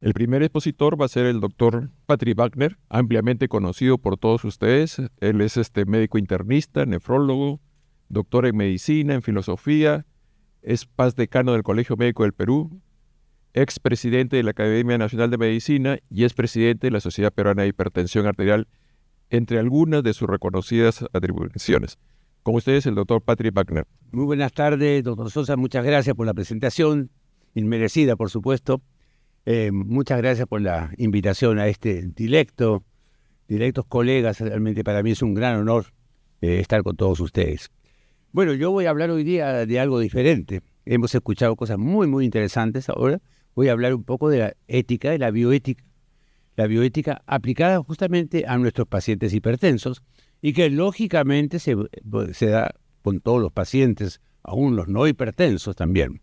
El primer expositor va a ser el doctor Patrick Wagner, ampliamente conocido por todos ustedes. Él es médico internista, nefrólogo, doctor en medicina, en filosofía, es paz decano del Colegio Médico del Perú, expresidente de la Academia Nacional de Medicina y es presidente de la Sociedad Peruana de Hipertensión Arterial, entre algunas de sus reconocidas atribuciones. Con ustedes, el doctor Patrick Wagner. Muy buenas tardes, doctor Sosa. Muchas gracias por la presentación, inmerecida, por supuesto. Muchas gracias por la invitación a directos colegas. Realmente para mí es un gran honor estar con todos ustedes. Bueno, yo voy a hablar hoy día de algo diferente. Hemos escuchado cosas muy, muy interesantes. Ahora voy a hablar un poco de la ética, de la bioética aplicada justamente a nuestros pacientes hipertensos y que lógicamente se da con todos los pacientes, aún los no hipertensos también.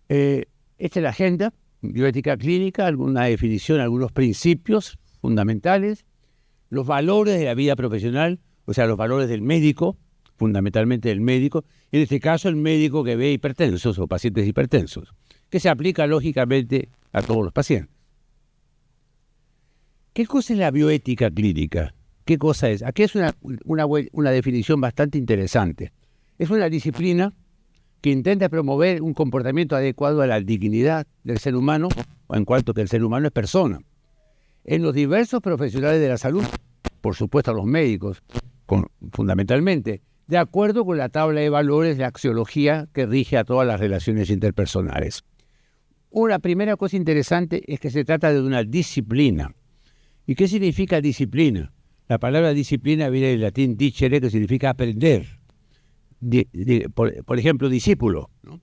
Esta es la agenda, bioética clínica, alguna definición, algunos principios fundamentales, los valores de la vida profesional, o sea, los valores del médico, fundamentalmente del médico, en este caso el médico que ve hipertensos o pacientes hipertensos, que se aplica lógicamente a todos los pacientes. ¿Qué cosa es la bioética clínica? ¿Qué cosa es? Aquí es una definición bastante interesante. Es una disciplina que intenta promover un comportamiento adecuado a la dignidad del ser humano, o en cuanto que el ser humano es persona. En los diversos profesionales de la salud, por supuesto a los médicos, fundamentalmente, de acuerdo con la tabla de valores de axiología que rige a todas las relaciones interpersonales. Una primera cosa interesante es que se trata de una disciplina. ¿Y qué significa disciplina? La palabra disciplina viene del latín dicere, que significa aprender. Por ejemplo, discípulo, ¿no?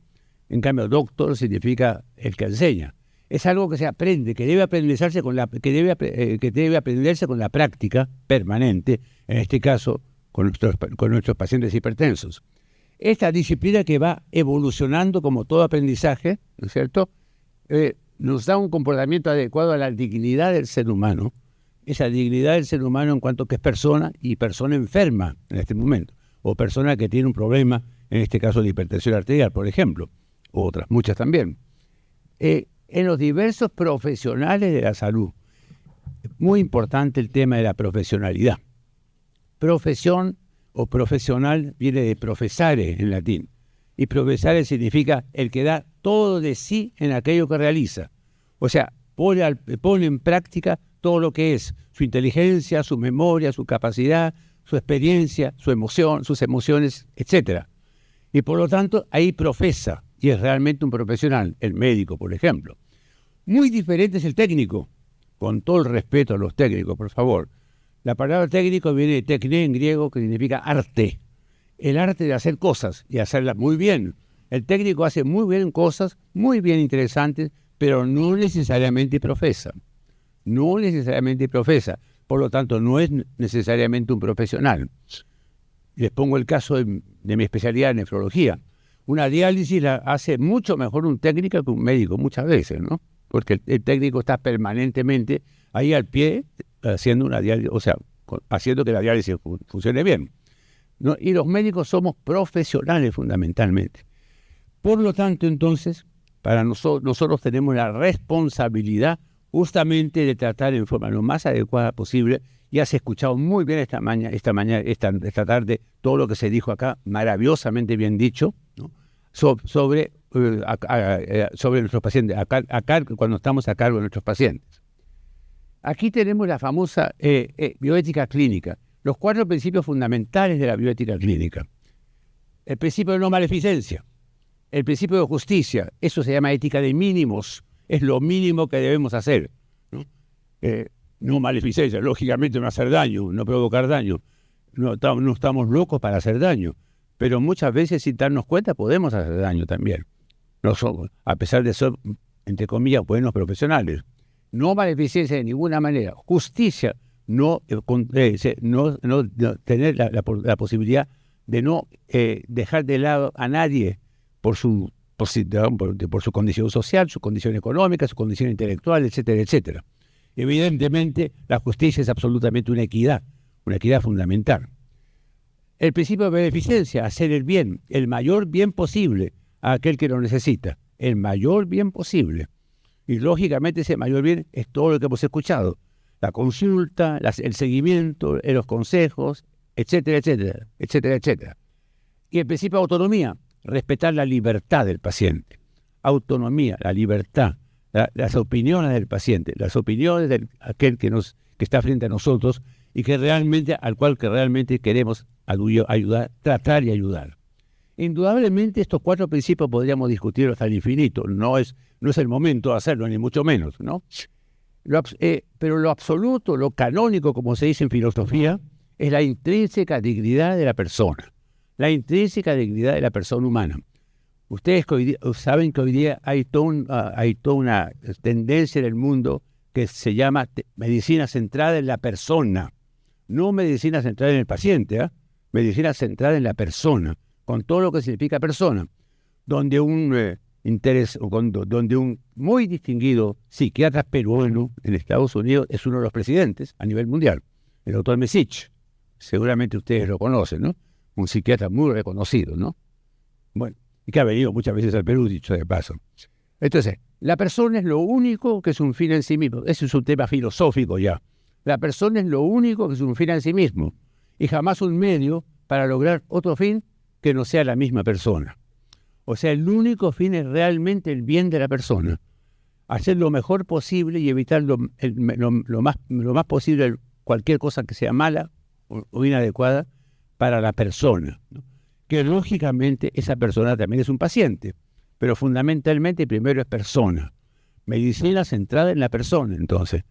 En cambio, doctor significa el que enseña. Es algo que se aprende, que debe aprenderse con la práctica permanente, en este caso con nuestros pacientes hipertensos. Esta disciplina que va evolucionando como todo aprendizaje, ¿no es cierto?, nos da un comportamiento adecuado a la dignidad del ser humano, esa dignidad del ser humano en cuanto que es persona y persona enferma en este momento, o persona que tiene un problema, en este caso de hipertensión arterial, por ejemplo, o otras muchas también. En los diversos profesionales de la salud, muy importante el tema de la profesionalidad. Profesión o profesional viene de profesare en latín, y profesare significa el que da todo de sí en aquello que realiza. O sea, pone en práctica todo lo que es su inteligencia, su memoria, su capacidad, su experiencia, su emoción, sus emociones, etc. Y por lo tanto, ahí profesa, y es realmente un profesional, el médico, por ejemplo. Muy diferente es el técnico, con todo el respeto a los técnicos, por favor. La palabra técnico viene de tekne en griego, que significa arte. El arte de hacer cosas y hacerlas muy bien. El técnico hace muy bien cosas, muy bien interesantes, pero no necesariamente profesa. No necesariamente profesa. Por lo tanto, no es necesariamente un profesional. Les pongo el caso de mi especialidad en nefrología. Una diálisis la hace mucho mejor un técnico que un médico, muchas veces, ¿no? Porque el técnico está permanentemente ahí al pie haciendo una diálisis, o sea, haciendo que la diálisis funcione bien, ¿no? Y los médicos somos profesionales fundamentalmente. Por lo tanto, entonces, para nosotros tenemos la responsabilidad justamente de tratar en forma lo más adecuada posible. Ya se ha escuchado muy bien esta tarde todo lo que se dijo acá, maravillosamente bien dicho, ¿no? sobre nuestros pacientes, acá cuando estamos a cargo de nuestros pacientes. Aquí tenemos la famosa bioética clínica, los 4 principios fundamentales de la bioética clínica. El principio de no maleficencia, el principio de justicia, eso se llama ética de mínimos, es lo mínimo que debemos hacer, ¿no? No maleficencia, lógicamente no hacer daño, no provocar daño. No estamos locos para hacer daño, pero muchas veces sin darnos cuenta podemos hacer daño también. No somos, a pesar de ser, entre comillas, buenos profesionales. No maleficencia de ninguna manera. Justicia, no tener la posibilidad de no dejar de lado a nadie por su condición social, su condición económica, su condición intelectual, etcétera, etcétera. Evidentemente, la justicia es absolutamente una equidad fundamental. El principio de beneficencia, hacer el bien, el mayor bien posible a aquel que lo necesita, el mayor bien posible. Y lógicamente ese mayor bien es todo lo que hemos escuchado. La consulta, el seguimiento, los consejos, etcétera, etcétera, etcétera, etcétera. Y el principio de autonomía, respetar la libertad del paciente. Autonomía, la libertad, las opiniones del paciente, las opiniones de aquel que está frente a nosotros y al cual realmente queremos ayudar, tratar y ayudar. Indudablemente estos 4 principios podríamos discutirlos hasta el infinito. No es el momento de hacerlo, ni mucho menos, ¿no? Pero lo absoluto, lo canónico, como se dice en filosofía, es la intrínseca dignidad de la persona. La intrínseca dignidad de la persona humana. Ustedes saben que hoy día hay toda una tendencia en el mundo que se llama medicina centrada en la persona. No medicina centrada en el paciente, medicina centrada en la persona, con todo lo que significa persona, donde un muy distinguido psiquiatra peruano en Estados Unidos es uno de los presidentes a nivel mundial, el doctor Mesich. Seguramente ustedes lo conocen, ¿no? Un psiquiatra muy reconocido, ¿no? Bueno, y que ha venido muchas veces al Perú, dicho de paso. Entonces, la persona es lo único que es un fin en sí mismo. Ese es un tema filosófico ya. La persona es lo único que es un fin en sí mismo y jamás un medio para lograr otro fin que no sea la misma persona. O sea, el único fin es realmente el bien de la persona. Hacer lo mejor posible y evitar lo más posible cualquier cosa que sea mala o inadecuada para la persona, ¿no? Que lógicamente esa persona también es un paciente, pero fundamentalmente primero es persona. Medicina centrada en la persona, entonces.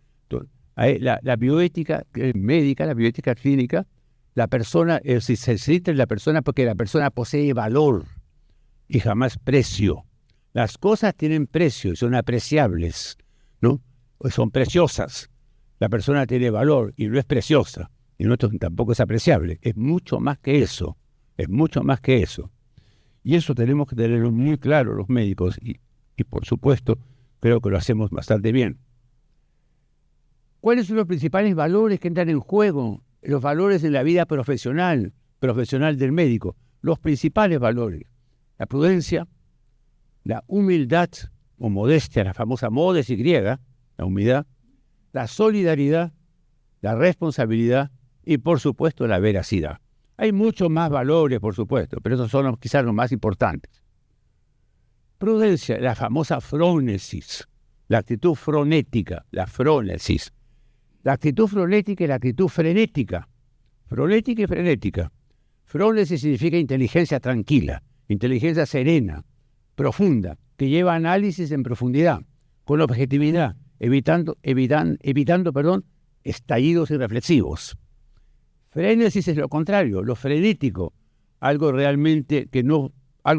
La bioética médica, la bioética clínica, la persona, se centra en la persona porque la persona posee valor y jamás precio. Las cosas tienen precio y son apreciables, ¿no? Son preciosas. La persona tiene valor y no es preciosa, y no tampoco es apreciable. Es mucho más que eso. Es mucho más que eso. Y eso tenemos que tenerlo muy claro los médicos y por supuesto, creo que lo hacemos bastante bien. ¿Cuáles son los principales valores que entran en juego? Los valores de la vida profesional del médico. Los principales valores. La prudencia, la humildad o modestia, la famosa modestia griega, la humildad, la solidaridad, la responsabilidad y, por supuesto, la veracidad. Hay muchos más valores, por supuesto, pero esos son quizás los más importantes. Prudencia, la famosa frónesis, la actitud frenética, la frónesis. La actitud frenética y la actitud frenética. Frenética y frenética. Frónesis significa inteligencia tranquila, inteligencia serena, profunda, que lleva análisis en profundidad, con objetividad, evitando estallidos irreflexivos. Frenésis es lo contrario, lo frenético, algo realmente que no hay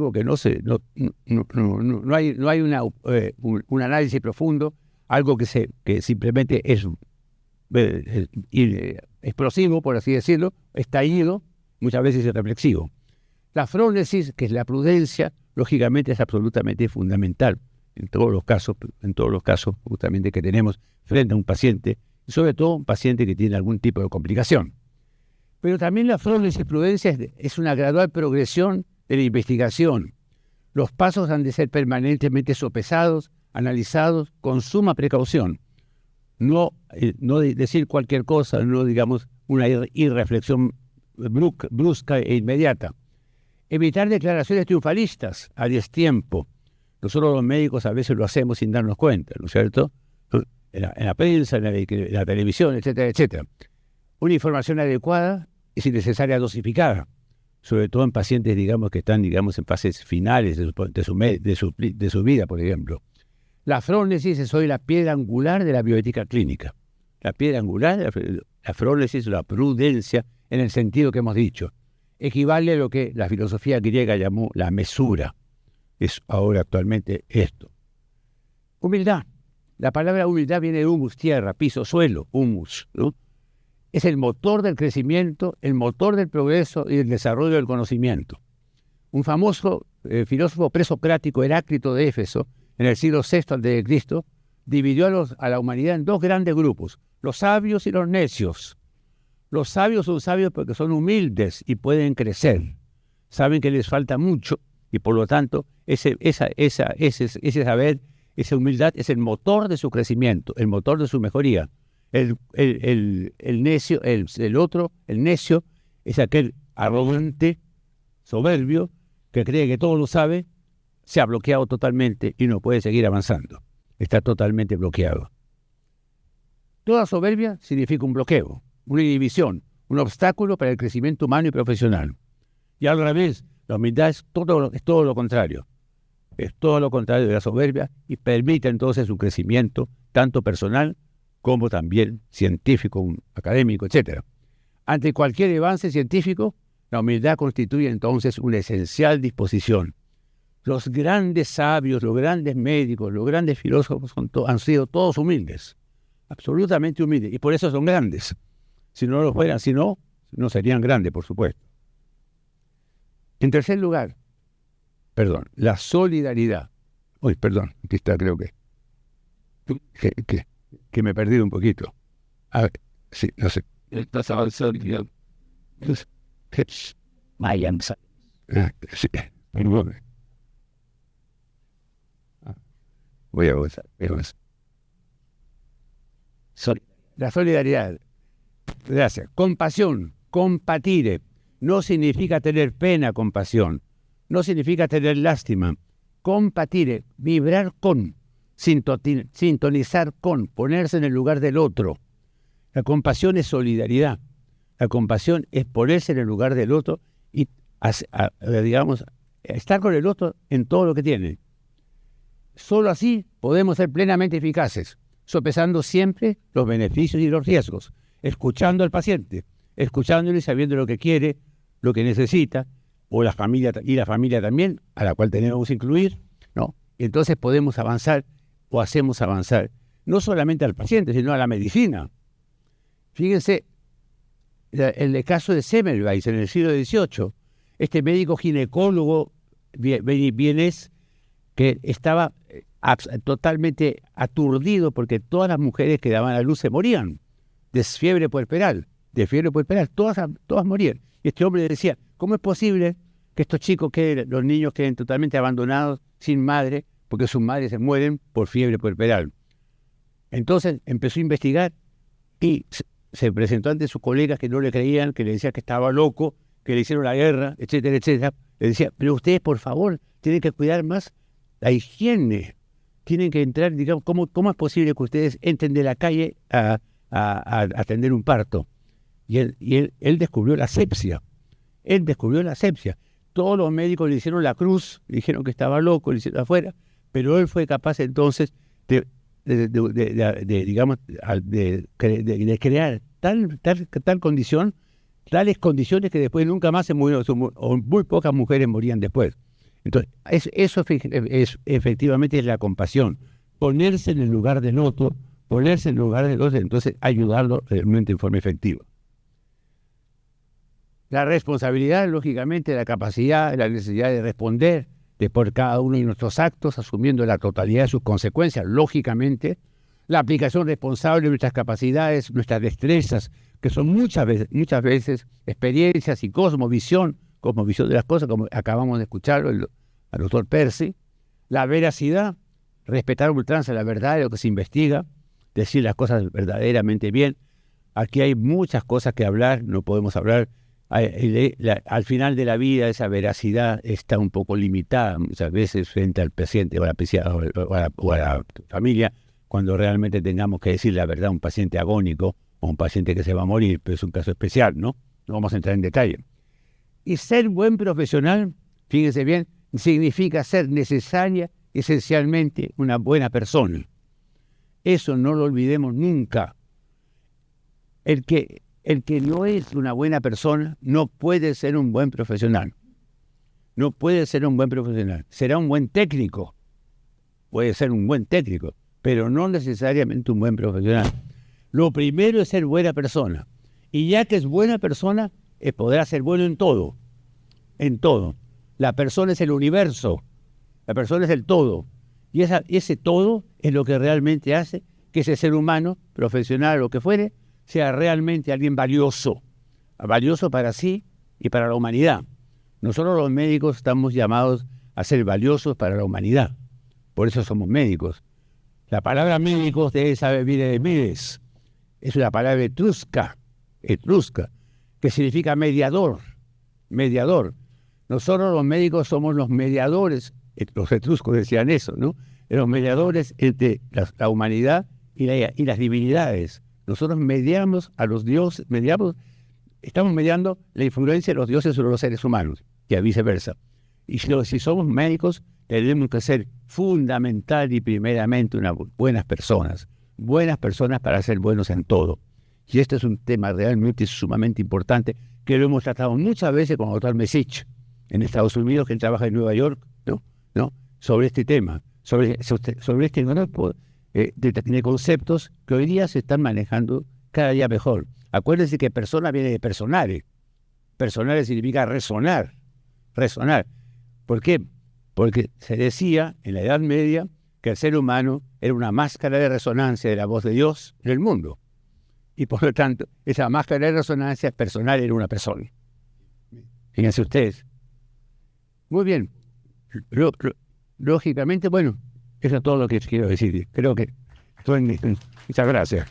un análisis profundo, algo que simplemente es explosivo, por así decirlo, estallido, muchas veces irreflexivo. La frónesis, que es la prudencia, lógicamente es absolutamente fundamental en todos los casos justamente que tenemos frente a un paciente, y sobre todo un paciente que tiene algún tipo de complicación. Pero también la frónesis y prudencia es una gradual progresión de la investigación. Los pasos han de ser permanentemente sopesados, analizados con suma precaución. No decir cualquier cosa, no digamos una irreflexión brusca e inmediata. Evitar declaraciones triunfalistas a destiempo. Nosotros los médicos a veces lo hacemos sin darnos cuenta, ¿no es cierto? En la prensa, en la televisión, etcétera, etcétera. Una información adecuada y si necesaria dosificada, sobre todo en pacientes, que están, en fases finales de su vida, por ejemplo. La frónesis es hoy la piedra angular de la bioética clínica. La piedra angular, la frónesis, la prudencia, en el sentido que hemos dicho, equivale a lo que la filosofía griega llamó la mesura. Es ahora actualmente esto. Humildad. La palabra humildad viene de humus, tierra, piso, suelo, humus, ¿no? Es el motor del crecimiento, el motor del progreso y del desarrollo del conocimiento. Un famoso filósofo presocrático, Heráclito de Éfeso, en el siglo VI a.C., dividió a la humanidad en 2 grandes grupos, los sabios y los necios. Los sabios son sabios porque son humildes y pueden crecer. Saben que les falta mucho y por lo tanto ese saber esa humildad es el motor de su crecimiento, el motor de su mejoría. El necio, el otro, el necio, es aquel arrogante, soberbio, que cree que todo lo sabe, se ha bloqueado totalmente y no puede seguir avanzando. Está totalmente bloqueado. Toda soberbia significa un bloqueo, una inhibición, un obstáculo para el crecimiento humano y profesional. Y al revés, la humildad es todo lo contrario. Es todo lo contrario de la soberbia y permite entonces su crecimiento, tanto personal como también científico, académico, etc. Ante cualquier avance científico, la humildad constituye entonces una esencial disposición. Los grandes sabios, los grandes médicos, los grandes filósofos han sido todos humildes, absolutamente humildes, y por eso son grandes. Si no lo fueran, no serían grandes, por supuesto. En tercer lugar, la solidaridad. Uy, perdón, aquí está, creo que me he perdido un poquito. A ver, sí, no sé. Sí, voy a avanzar. La solidaridad. Gracias. Compasión, compatire. No significa tener pena, compasión. No significa tener lástima. Compatire, vibrar con, sintonizar con, ponerse en el lugar del otro. La compasión es solidaridad. La compasión es ponerse en el lugar del otro y, digamos, estar con el otro en todo lo que tiene. Solo así podemos ser plenamente eficaces, sopesando siempre los beneficios y los riesgos, escuchando al paciente, escuchándole y sabiendo lo que quiere, lo que necesita, o la familia también, a la cual tenemos que incluir, ¿no? Y entonces podemos avanzar o hacemos avanzar, no solamente al paciente, sino a la medicina. Fíjense, el caso de Semmelweis en el siglo XVIII, este médico ginecólogo vienés que estaba totalmente aturdido porque todas las mujeres que daban a luz se morían de fiebre puerperal, todas morían. Y este hombre decía, ¿cómo es posible que estos chicos, los niños queden totalmente abandonados, sin madre, porque sus madres se mueren por fiebre puerperal? Entonces empezó a investigar y se presentó ante sus colegas que no le creían, que le decían que estaba loco, que le hicieron la guerra, etcétera, etcétera. Le decía, pero ustedes, por favor, tienen que cuidar más la higiene. Tienen que entrar, digamos, ¿cómo es posible que ustedes entren de la calle a atender un parto? Y él descubrió la asepsia. Todos los médicos le hicieron la cruz, le dijeron que estaba loco, le hicieron afuera, pero él fue capaz entonces de crear tal condición, tales condiciones que después nunca más se murieron, o muy pocas mujeres morían después. Entonces, eso efectivamente es la compasión, ponerse en el lugar del otro, entonces ayudarlo realmente en forma efectiva. La responsabilidad, lógicamente, la capacidad, la necesidad de responder por cada uno de nuestros actos, asumiendo la totalidad de sus consecuencias, lógicamente, la aplicación responsable de nuestras capacidades, nuestras destrezas, que son muchas veces experiencias y cosmovisión de las cosas, como acabamos de escucharlo al doctor Percy. La veracidad, respetar a ultranza la verdad de lo que se investiga, decir las cosas verdaderamente bien. Aquí hay muchas cosas que hablar, no podemos hablar. Al final de la vida esa veracidad está un poco limitada muchas veces frente al paciente o a la familia, cuando realmente tengamos que decir la verdad a un paciente agónico o un paciente que se va a morir, pero es un caso especial, ¿no? No vamos a entrar en detalle. Y ser buen profesional, fíjense bien, significa ser esencialmente una buena persona. Eso no lo olvidemos nunca. El que no es una buena persona no puede ser un buen profesional. No puede ser un buen profesional. Será un buen técnico. Puede ser un buen técnico, pero no necesariamente un buen profesional. Lo primero es ser buena persona. Y ya que es buena persona, podrá ser bueno en todo. En todo. La persona es el universo. La persona es el todo. Y ese todo es lo que realmente hace que ese ser humano, profesional o lo que fuere, sea realmente alguien valioso para sí y para la humanidad. Nosotros los médicos estamos llamados a ser valiosos para la humanidad. Por eso somos médicos. La palabra médico, ustedes saben, viene de medes. Es una palabra etrusca, que significa mediador, mediador. Nosotros los médicos somos los mediadores, los etruscos decían eso, ¿no? Los mediadores entre la humanidad y las divinidades. Nosotros mediamos a los dioses, estamos mediando la influencia de los dioses sobre los seres humanos, y viceversa. Y si somos médicos, tenemos que ser fundamental y primeramente buenas personas para ser buenos en todo. Y este es un tema realmente sumamente importante que lo hemos tratado muchas veces con el doctor Mesich en Estados Unidos, que él trabaja en Nueva York, ¿no? Sobre este tema, sobre este grupo de conceptos que hoy día se están manejando cada día mejor. Acuérdense que persona viene de personare. Personare significa resonar. ¿Por qué? Porque se decía en la Edad Media que el ser humano era una máscara de resonancia de la voz de Dios en el mundo. Y por lo tanto, esa máscara de resonancia personal era una persona. Fíjense ustedes. Muy bien. Lógicamente, bueno, eso es todo lo que quiero decir. Creo que... Muchas gracias.